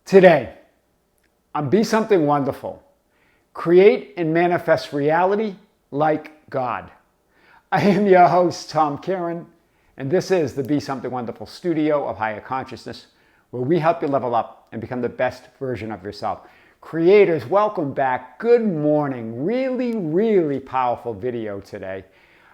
Today, on Be Something Wonderful, create and manifest reality like God. I am your host, Tom Kearin, and this is the Be Something Wonderful studio of higher consciousness, where we help you level up and become the best version of yourself. Creators, welcome back. Good morning. Really powerful video today.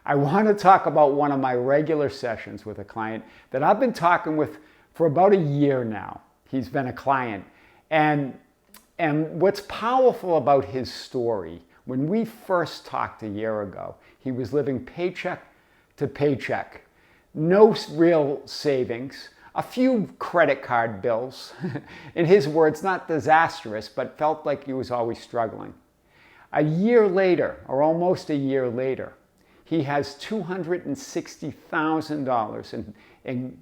I want to talk about one of my regular sessions with a client that I've been talking with for about a year now. He's been a client. And what's powerful about his story, when we first talked a year ago, he was living paycheck to paycheck. No real savings, a few credit card bills. In his words, not disastrous, but felt like he was always struggling. A year later, or almost a year later, he has $260,000 in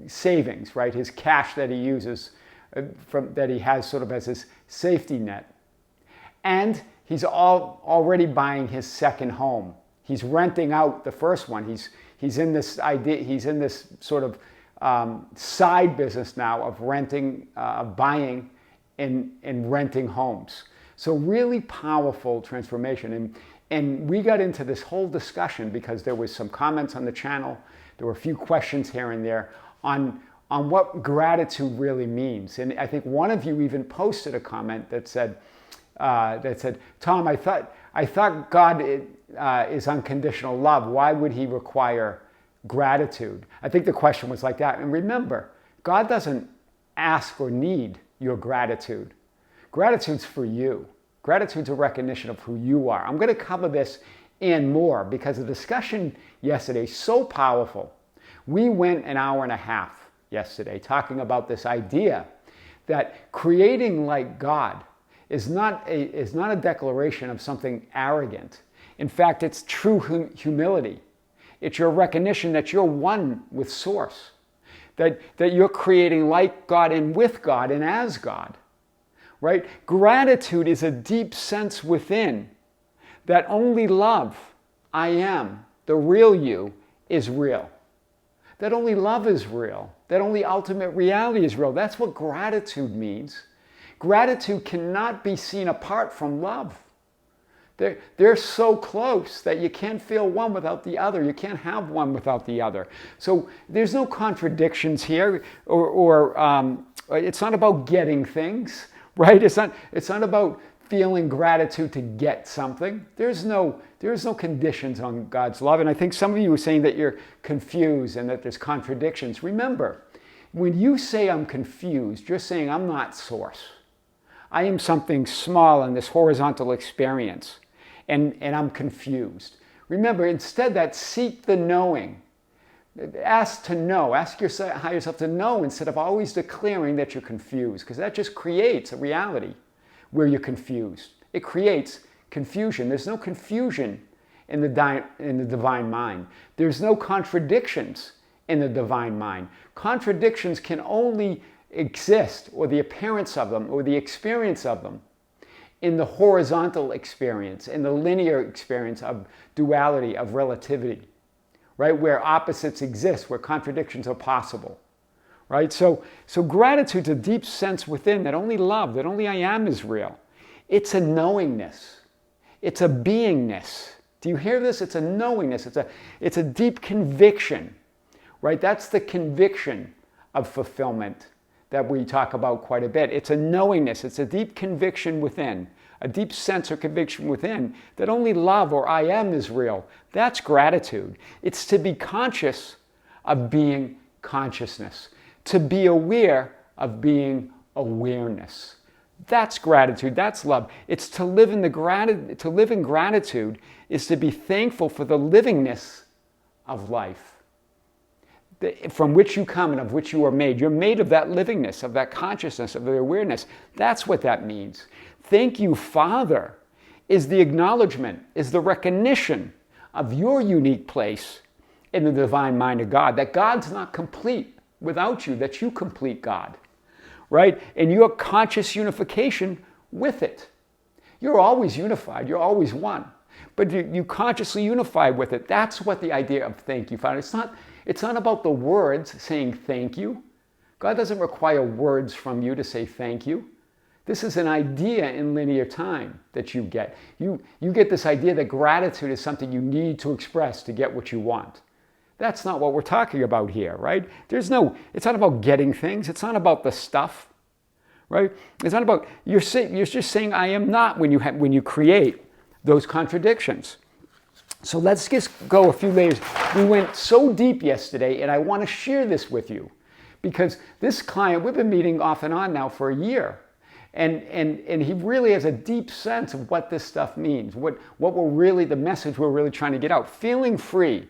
savings, right? His cash that he uses, that he has sort of as his safety net. And he's already buying his second home. He's renting out the first one. He's in this sort of side business now of renting, buying and renting homes. So really powerful transformation. And we got into this whole discussion because there was some comments on the channel. There were a few questions here and there on what gratitude really means. And I think one of you even posted a comment that said, Tom, I thought God is unconditional love. Why would he require gratitude? I think the question was like that. And remember, God doesn't ask or need your gratitude. Gratitude's for you. Gratitude's a recognition of who you are. I'm going to cover this and more because the discussion yesterday so powerful. We went an hour and a half yesterday talking about this idea that creating like God is not a declaration of something arrogant. In fact, it's true humility. It's your recognition that you're one with Source, that you're creating like God and with God and as God. Right? Gratitude is a deep sense within that only love, I am, the real you, is real. That only love is real. That only ultimate reality is real. That's what gratitude means. Gratitude cannot be seen apart from love. They're so close that you can't feel one without the other. You can't have one without the other. So there's no contradictions here, or it's not about getting things. Right? It's not about feeling gratitude to get something. There's no conditions on God's love. And I think some of you are saying that you're confused and that there's contradictions. Remember, when you say I'm confused, you're saying I'm not Source. I am something small in this horizontal experience, and I'm confused. Remember, instead that seek the knowing. Ask to know. Ask your higher self to know instead of always declaring that you're confused, because that just creates a reality where you're confused. It creates confusion. There's no confusion in the divine mind. There's no contradictions in the divine mind. Contradictions can only exist, or the appearance of them, or the experience of them, in the horizontal experience, in the linear experience of duality, of relativity. Right? Where opposites exist, where contradictions are possible. Right? So gratitude's a deep sense within that only love, that only I am is real. It's a knowingness. It's a beingness. Do you hear this? It's a knowingness. It's a deep conviction. Right? That's the conviction of fulfillment that we talk about quite a bit. It's a knowingness. It's a deep conviction within. A deep sense or conviction within that only love or I am is real. That's gratitude. It's to be conscious of being consciousness. To be aware of being awareness. That's gratitude. That's love. It's to live in gratitude is to be thankful for the livingness of life. From which you come and of which you are made. You're made of that livingness, of that consciousness, of the awareness. That's what that means. Thank you, Father, is the acknowledgement, is the recognition of your unique place in the divine mind of God, that God's not complete without you, that you complete God, right? And your conscious unification with it. You're always unified, you're always one, but you consciously unify with it. That's what the idea of thank you, Father. It's not about the words saying thank you. God doesn't require words from you to say thank you. This is an idea in linear time that you get. You get this idea that gratitude is something you need to express to get what you want. That's not what we're talking about here, right? It's not about getting things. It's not about the stuff, right? It's not about, you're just saying I am not when you create those contradictions. So let's just go a few layers. We went so deep yesterday, and I want to share this with you because this client, we've been meeting off and on now for a year. And he really has a deep sense of what this stuff means, the message we're really trying to get out. Feeling free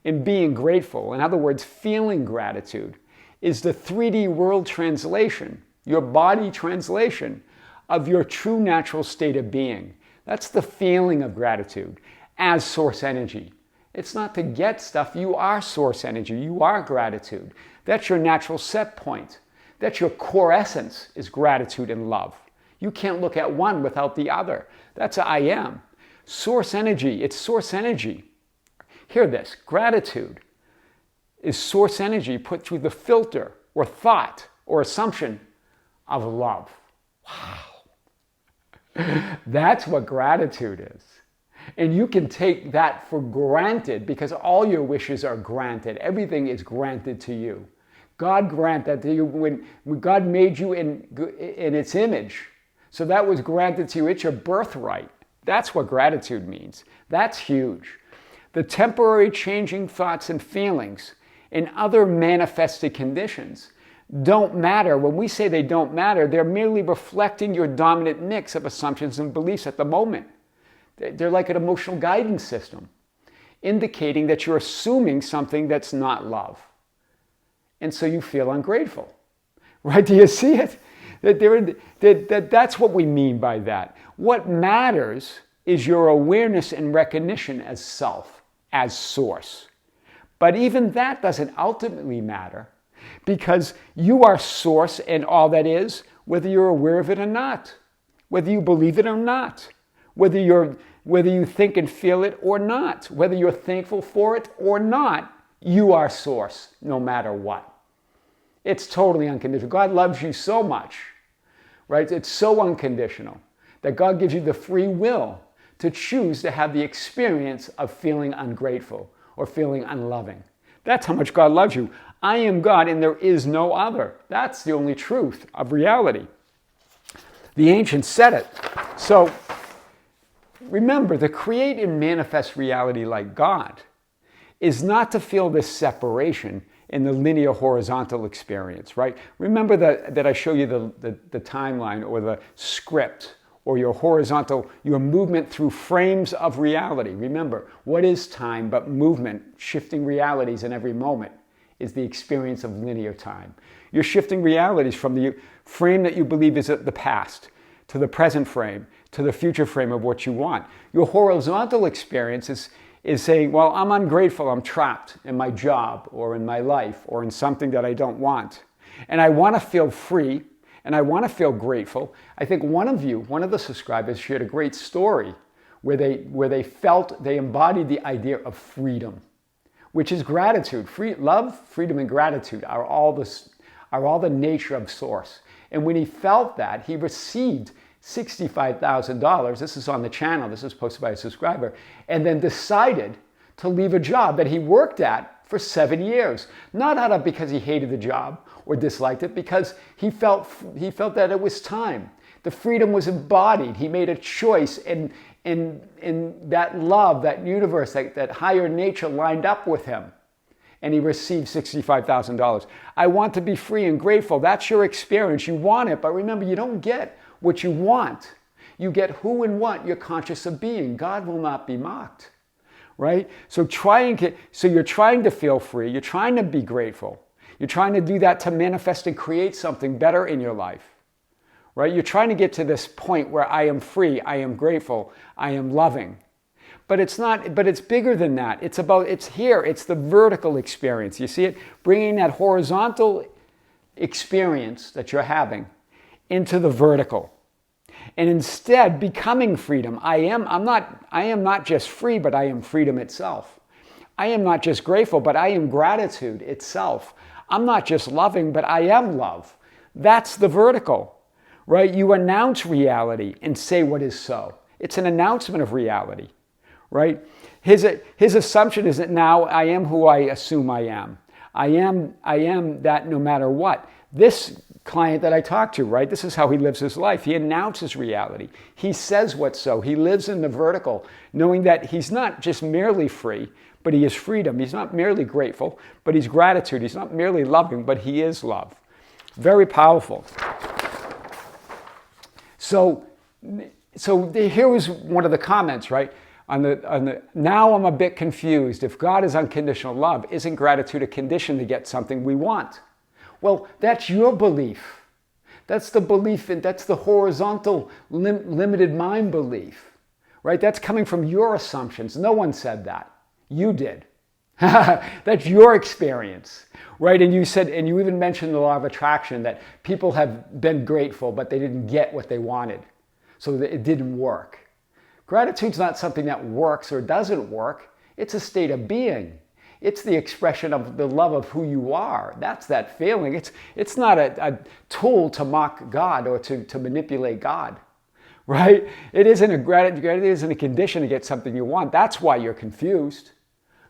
and being grateful, in other words, feeling gratitude, is the 3D world translation, your body translation of your true natural state of being. That's the feeling of gratitude as source energy. It's not to get stuff. You are source energy. You are gratitude. That's your natural set point. That's your core essence, is gratitude and love. You can't look at one without the other. That's I am. Source energy, it's source energy. Hear this, gratitude is source energy put through the filter or thought or assumption of love. Wow. That's what gratitude is. And you can take that for granted because all your wishes are granted. Everything is granted to you. God grant that to you when God made you in its image. So that was granted to you. It's your birthright. That's what gratitude means. That's huge. The temporary changing thoughts and feelings and other manifested conditions don't matter. When we say they don't matter, they're merely reflecting your dominant mix of assumptions and beliefs at the moment. They're like an emotional guidance system, indicating that you're assuming something that's not love. And so you feel ungrateful, right? Do you see it? That's what we mean by that. What matters is your awareness and recognition as self, as source. But even that doesn't ultimately matter because you are source and all that is, whether you're aware of it or not, whether you believe it or not, whether you think and feel it or not, whether you're thankful for it or not. You are source, no matter what. It's totally unconditional. God loves you so much, right? It's so unconditional that God gives you the free will to choose to have the experience of feeling ungrateful or feeling unloving. That's how much God loves you. I am God and there is no other. That's the only truth of reality. The ancients said it. So remember, to create and manifest reality like God is not to feel this separation in the linear horizontal experience, right? Remember that I show you the timeline or the script or your horizontal, your movement through frames of reality. Remember, what is time but movement, shifting realities in every moment is the experience of linear time. You're shifting realities from the frame that you believe is the past to the present frame to the future frame of what you want. Your horizontal experience is saying, well, I'm ungrateful, I'm trapped in my job or in my life or in something that I don't want. And I want to feel free and I want to feel grateful. I think one of the subscribers shared a great story where they embodied the idea of freedom, which is gratitude. Love, freedom, and gratitude are all the nature of source. And when he felt that, he received $65,000. This is on the channel. This is posted by a subscriber. And then decided to leave a job that he worked at for 7 years. Not because he hated the job or disliked it, because he felt that it was time. The freedom was embodied. He made a choice in that love, that universe, that higher nature lined up with him. And he received $65,000. I want to be free and grateful. That's your experience. You want it, but remember, you don't get what you want. You get who and what you're conscious of being. God will not be mocked, right? So you're trying to feel free. You're trying to be grateful. You're trying to do that to manifest and create something better in your life, right? You're trying to get to this point where I am free, I am grateful, I am loving. But it's bigger than that. It's here. It's the vertical experience. You see it? Bringing that horizontal experience that you're having into the vertical. And instead becoming freedom. I am not just free, but I am freedom itself. I am not just grateful, but I am gratitude itself. I'm not just loving, but I am love. That's the vertical, right? You announce reality and say what is so. It's an announcement of reality, right? His assumption is that now I am who I assume I am. I am that no matter what. This client that I talked to, right? This is how he lives his life. He announces reality. He says what's so. He lives in the vertical, knowing that he's not just merely free, but he is freedom. He's not merely grateful, but he's gratitude. He's not merely loving, but he is love. Very powerful. So here was one of the comments, right? Now I'm a bit confused. If God is unconditional love, isn't gratitude a condition to get something we want? Well, that's your belief. That's the belief, and that's the horizontal limited mind belief, right? That's coming from your assumptions. No one said that. You did. That's your experience, right? And you said, and you even mentioned the law of attraction, that people have been grateful, but they didn't get what they wanted. So that it didn't work. Gratitude's not something that works or doesn't work. It's a state of being. It's the expression of the love of who you are. That's that feeling. It's not a tool to mock God or to manipulate God, right? It isn't a condition to get something you want. That's why you're confused,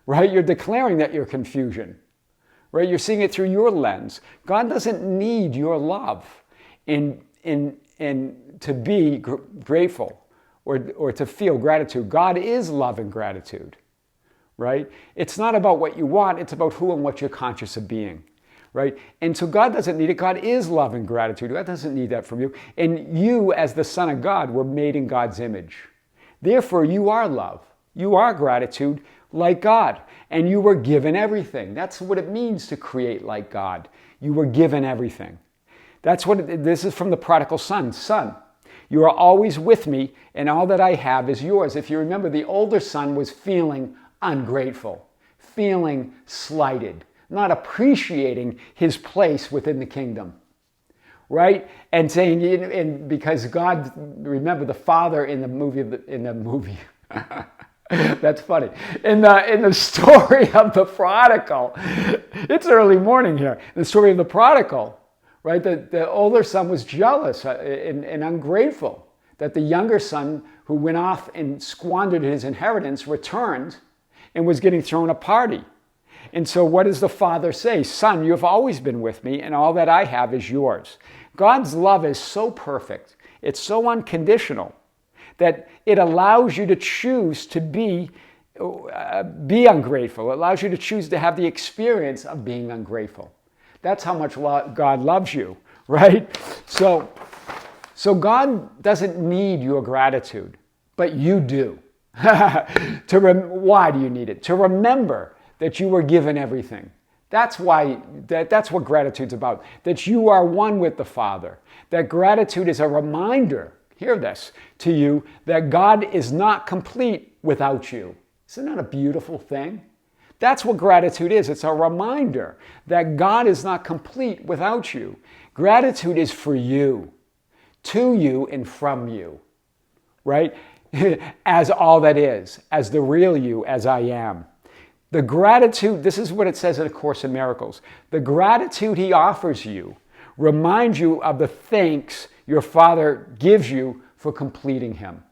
right? You're declaring that you're confusion, right? You're seeing it through your lens. God doesn't need your love in to be grateful or to feel gratitude. God is love and gratitude. Right? It's not about what you want, it's about who and what you're conscious of being, right? And so God doesn't need it. God is love and gratitude. God doesn't need that from you. And you, as the Son of God, were made in God's image. Therefore, you are love. You are gratitude like God. And you were given everything. That's what it means to create like God. You were given everything. This is from the prodigal son. Son, you are always with me, and all that I have is yours. If you remember, the older son was feeling ungrateful, feeling slighted, not appreciating his place within the kingdom, right? And saying, and because God, remember the father in the movie, that's funny. In the story of the prodigal, it's early morning here. The story of the prodigal, right? The older son was jealous and ungrateful that the younger son, who went off and squandered his inheritance, returned and was getting thrown a party. And so what does the father say? Son, you have always been with me, and all that I have is yours. God's love is so perfect, it's so unconditional, that it allows you to choose to be ungrateful. It allows you to choose to have the experience of being ungrateful. That's how much God loves you, right? So God doesn't need your gratitude, but you do. Why do you need it? To remember that you were given everything. That's what gratitude's about. That you are one with the Father. That gratitude is a reminder, hear this, to you, that God is not complete without you. Isn't that a beautiful thing? That's what gratitude is. It's a reminder that God is not complete without you. Gratitude is for you, to you, and from you, right? As all that is, as the real you, as I am. The gratitude, this is what it says in A Course in Miracles. The gratitude he offers you reminds you of the thanks your Father gives you for completing him.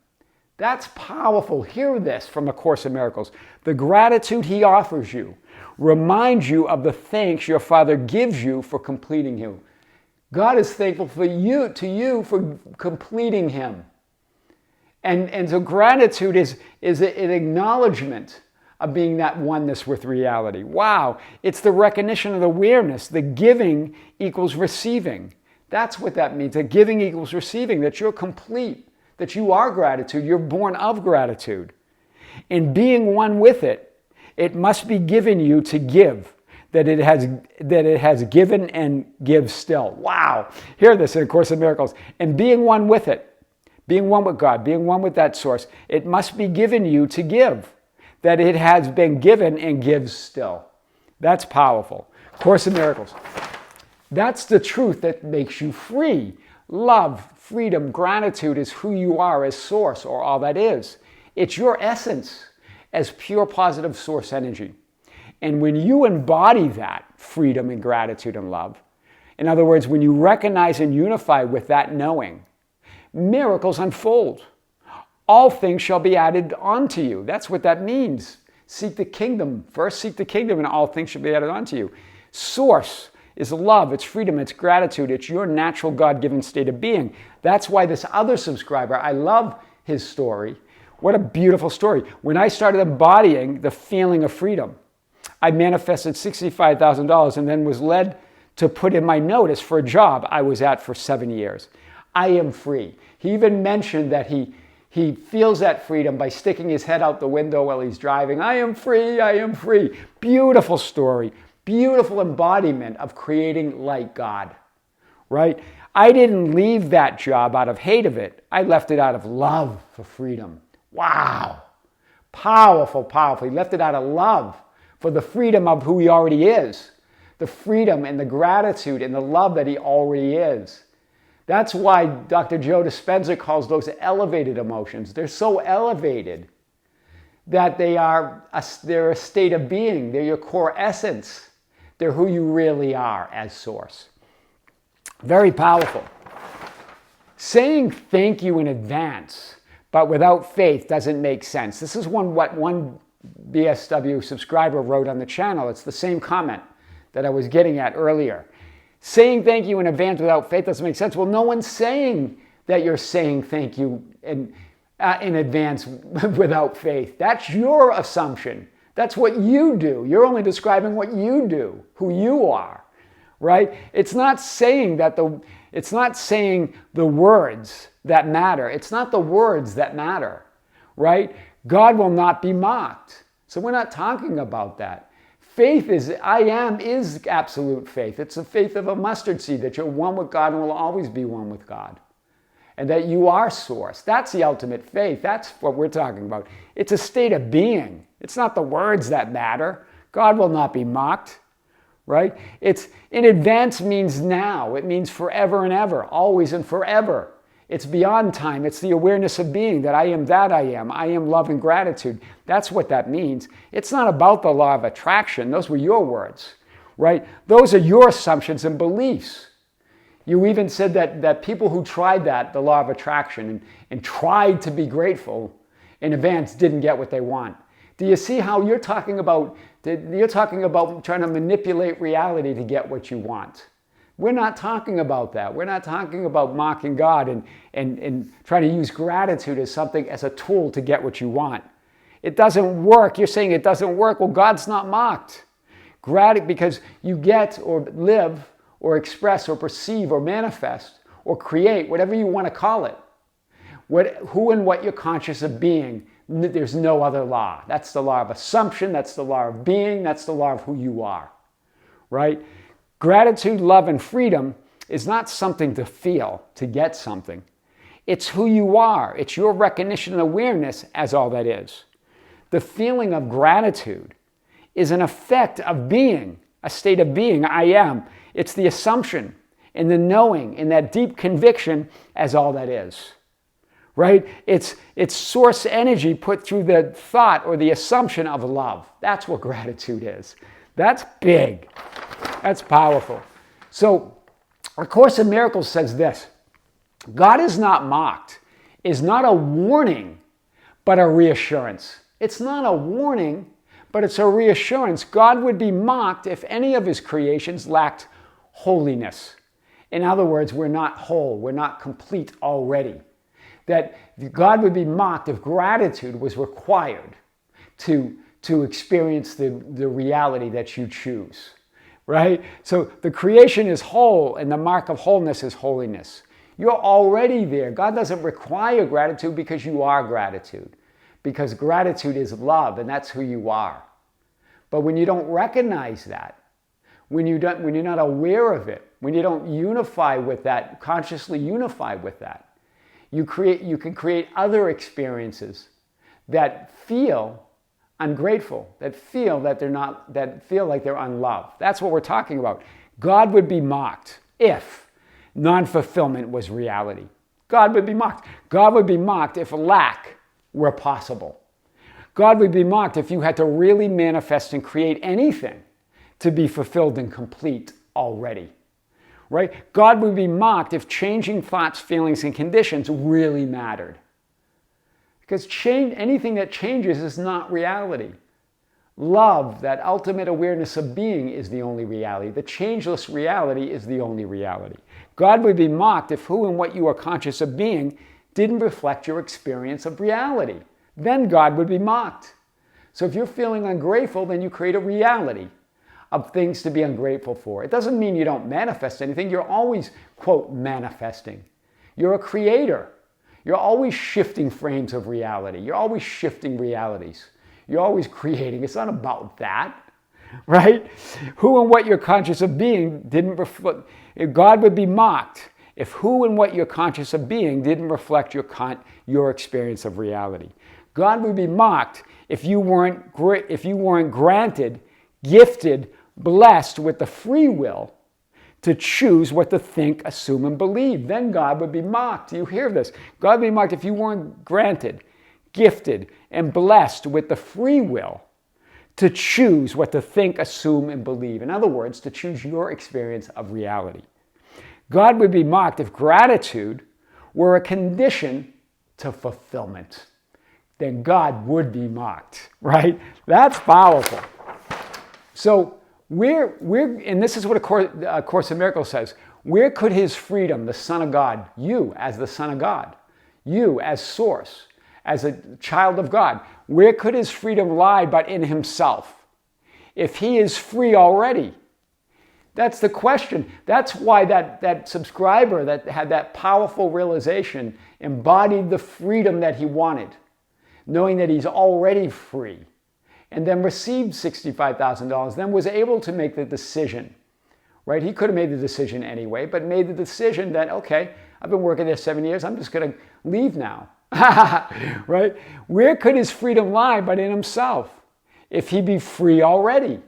That's powerful. Hear this from A Course in Miracles. The gratitude he offers you reminds you of the thanks your Father gives you for completing him. God is thankful to you for completing him. And so gratitude is an acknowledgement of being that oneness with reality. Wow, it's the recognition of the awareness. The giving equals receiving. That's what that means. That giving equals receiving, that you're complete, that you are gratitude, you're born of gratitude. In being one with it, it must be given you to give, that it has given and gives still. Wow, hear this in A Course in Miracles. And being one with it, being one with God, being one with that source, it must be given you to give, that it has been given and gives still. That's powerful. Course in Miracles. That's the truth that makes you free. Love, freedom, gratitude is who you are as source, or all that is. It's your essence as pure positive source energy. And when you embody that freedom and gratitude and love, in other words, when you recognize and unify with that knowing, miracles unfold. All things shall be added onto you. That's what that means. Seek the kingdom. First seek the kingdom and all things shall be added onto you. Source is love, it's freedom, it's gratitude, it's your natural God-given state of being. That's why this other subscriber, I love his story. What a beautiful story. When I started embodying the feeling of freedom, I manifested $65,000 and then was led to put in my notice for a job I was at for 7 years. I am free. He even mentioned that he feels that freedom by sticking his head out the window while he's driving. I am free, I am free. Beautiful story. Beautiful embodiment of creating like God, right? I didn't leave that job out of hate of it. I left it out of love for freedom. Wow. Powerful, powerful. He left it out of love for the freedom of who he already is. The freedom and the gratitude and the love that he already is. That's why Dr. Joe Dispenza calls those elevated emotions. They're so elevated that they're a state of being. They're your core essence. They're who you really are as source. Very powerful. Saying thank you in advance, but without faith doesn't make sense. This is what one BSW subscriber wrote on the channel. It's the same comment that I was getting at earlier. Saying thank you in advance without faith doesn't make sense. Well, no one's saying that you're saying thank you in advance without faith. That's your assumption. That's what you do. You're only describing what you do, who you are, right? It's not saying the words that matter. It's not the words that matter, right? God will not be mocked. So we're not talking about that. Faith is absolute faith. It's the faith of a mustard seed, that you're one with God and will always be one with God. And that you are source. That's the ultimate faith. That's what we're talking about. It's a state of being. It's not the words that matter. God will not be mocked, right? It's in advance means now. It means forever and ever, always and forever. It's beyond time. It's the awareness of being, that I am that I am. I am love and gratitude. That's what that means. It's not about the law of attraction. Those were your words, right? Those are your assumptions and beliefs. You even said that people who tried the law of attraction, and tried to be grateful in advance didn't get what they want. Do you see how you're talking about trying to manipulate reality to get what you want? We're not talking about that. We're not talking about mocking God and trying to use gratitude as a tool to get what you want. It doesn't work. You're saying it doesn't work. Well, God's not mocked. Because you get or live or express or perceive or manifest or create, whatever you want to call it. Who and what you're conscious of being, there's no other law. That's the law of assumption, that's the law of being, that's the law of who you are, right? Gratitude, love, and freedom is not something to feel, to get something. It's who you are. It's your recognition and awareness as all that is. The feeling of gratitude is an effect of being, a state of being, I am. It's the assumption and the knowing and that deep conviction as all that is, right? It's source energy put through the thought or the assumption of love. That's what gratitude is. That's big. That's powerful. So, A Course in Miracles says this: God is not mocked, is not a warning, but a reassurance. It's not a warning, but it's a reassurance. God would be mocked if any of his creations lacked holiness. In other words, we're not whole, we're not complete already. That God would be mocked if gratitude was required to experience the reality that you choose, right? So the creation is whole, and the mark of wholeness is holiness. You're already there. God doesn't require gratitude because you are gratitude. Because gratitude is love, and that's who you are. But when you don't recognize that, when you're not aware of it, when you don't unify with that, consciously unify with that, you can create other experiences that feel ungrateful, that feel like they're unloved. That's what we're talking about. God would be mocked if non-fulfillment was reality. God would be mocked. God would be mocked if lack were possible. God would be mocked if you had to really manifest and create anything to be fulfilled and complete already. Right? God would be mocked if changing thoughts, feelings, and conditions really mattered. Because anything that changes is not reality. Love, that ultimate awareness of being, is the only reality. The changeless reality is the only reality. God would be mocked if who and what you are conscious of being didn't reflect your experience of reality. Then God would be mocked. So if you're feeling ungrateful, then you create a reality of things to be ungrateful for. It doesn't mean you don't manifest anything. You're always, quote, manifesting. You're a creator. You're always shifting frames of reality. You're always shifting realities. You're always creating. It's not about that, right? Who and what you're conscious of being didn't reflect. God would be mocked if who and what you're conscious of being didn't reflect your experience of reality. God would be mocked if you weren't granted, gifted, blessed with the free will to choose what to think, assume, and believe. Then God would be mocked. You hear this? God would be mocked if you weren't granted, gifted, and blessed with the free will to choose what to think, assume, and believe. In other words, to choose your experience of reality. God would be mocked if gratitude were a condition to fulfillment. Then God would be mocked, right? That's powerful. So and this is what A Course in Miracles says, where could his freedom, the Son of God, you as the Son of God, you as Source, as a child of God, where could his freedom lie but in himself? If he is free already? That's the question. That's why that subscriber that had that powerful realization embodied the freedom that he wanted, knowing that he's already free, and then received $65,000, then was able to make the decision, right? He could have made the decision anyway, but made the decision that, okay, I've been working there 7 years, I'm just going to leave now, right? Where could his freedom lie but in himself? If he be free already?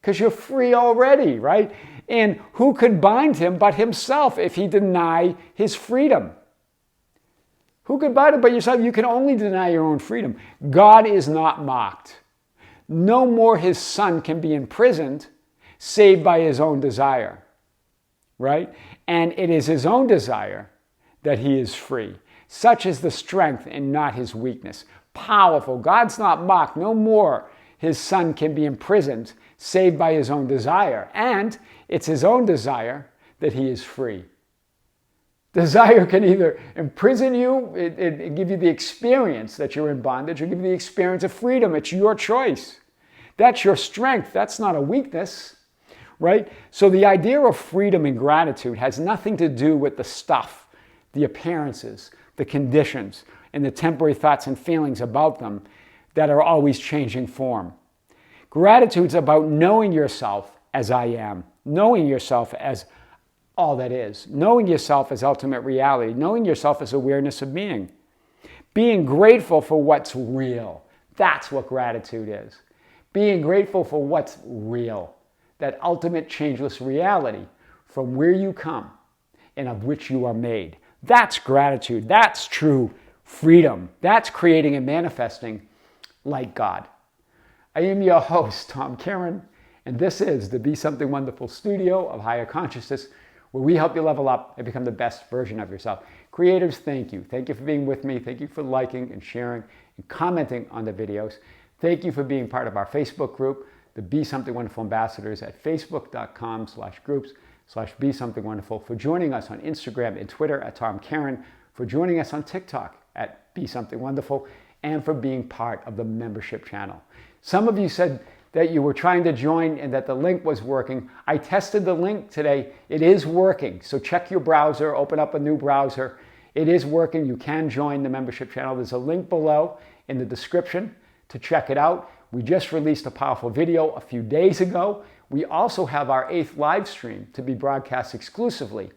Because you're free already, right? And who could bind him but himself if he deny his freedom? Who could bind him but yourself? You can only deny your own freedom. God is not mocked. No more his Son can be imprisoned, save by his own desire, right? And it is his own desire that he is free. Such is the strength and not his weakness. Powerful. God's not mocked. No more his Son can be imprisoned, save by his own desire. And it's his own desire that he is free. Desire can either imprison you, it give you the experience that you're in bondage, or give you the experience of freedom. It's your choice. That's your strength. That's not a weakness, right? So the idea of freedom and gratitude has nothing to do with the stuff, the appearances, the conditions, and the temporary thoughts and feelings about them that are always changing form. Gratitude's about knowing yourself as I am, knowing yourself as all that is, knowing yourself as ultimate reality, knowing yourself as awareness of being. Being grateful for what's real. That's what gratitude is. Being grateful for what's real. That ultimate changeless reality from where you come and of which you are made. That's gratitude. That's true freedom. That's creating and manifesting like God. I am your host, Tom Kearin, and this is the Be Something Wonderful studio of higher consciousness, where we help you level up and become the best version of yourself. Creators, thank you. Thank you for being with me. Thank you for liking and sharing and commenting on the videos. Thank you for being part of our Facebook group, the Be Something Wonderful Ambassadors, at facebook.com/groups/Be Something Wonderful, for joining us on Instagram and Twitter at Tom Kearin, for joining us on TikTok at Be Something Wonderful, and for being part of the membership channel. Some of you said that you were trying to join and that the link was working. I tested the link today. It is working. So check your browser, open up a new browser. It is working. You can join the membership channel. There's a link below in the description to check it out. We just released a powerful video a few days ago. We also have our 8th live stream to be broadcast exclusively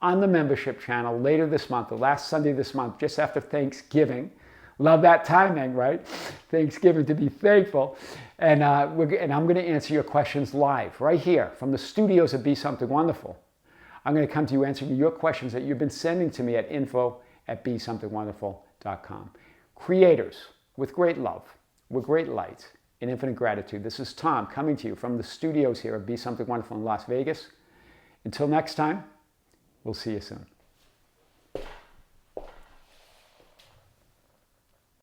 on the membership channel later this month, the last Sunday this month, just after Thanksgiving. Love that timing, right? Thanksgiving, to be thankful. And I'm going to answer your questions live right here from the studios of Be Something Wonderful. I'm going to come to you answering your questions that you've been sending to me at info@besomethingwonderful.com. Creators, with great love, with great light and infinite gratitude. This is Tom coming to you from the studios here of Be Something Wonderful in Las Vegas. Until next time, we'll see you soon.